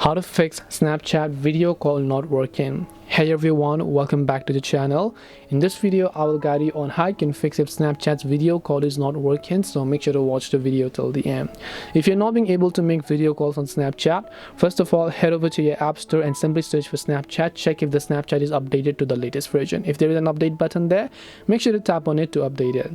How to fix Snapchat video call not working. Hey everyone, welcome back to the channel. In this video I will guide you on how you can fix if Snapchat's video call is not working, so make sure to watch the video till the end. If you're not being able to make video calls on Snapchat, first of all head over to your app store and simply search for Snapchat. Check if the Snapchat is updated to the latest version. If there is an update button there, make sure to tap on it to update it.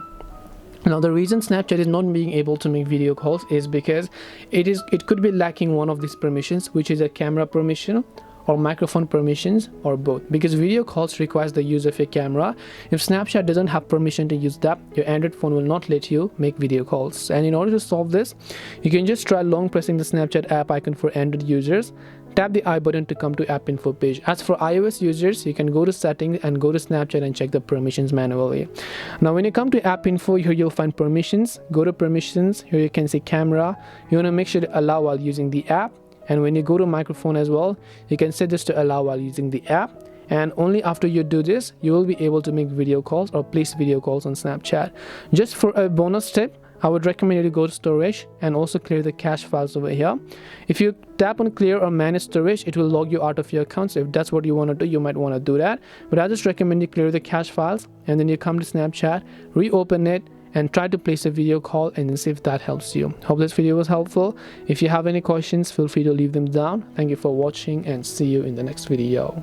Now the reason Snapchat is not being able to make video calls is because it could be lacking one of these permissions, which is a camera permission or microphone permissions, or both, because video calls requires the use of a camera. If Snapchat doesn't have permission to use that, your Android phone will not let you make video calls. And in order to solve this, you can just try long pressing the Snapchat app icon for Android users. Tap the I button to come to app info page. As for iOS users, you can go to settings and go to Snapchat and check the permissions manually. Now when you come to app info, here you'll find permissions. Go to permissions. Here you can see camera. You want to make sure to allow while using the app. And when you go to microphone as well, you can set this to allow while using the app. And only after you do this, you will be able to make video calls or place video calls on Snapchat. Just for a bonus tip, I would recommend you to go to storage and also clear the cache files over here. If you tap on clear or manage storage, it will log you out of your account. So if that's what you want to do, you might want to do that. But I just recommend you clear the cache files and then you come to Snapchat, reopen it, and try to place a video call and then see if that helps you. Hope this video was helpful. If you have any questions, feel free to leave them down. Thank you for watching and see you in the next video.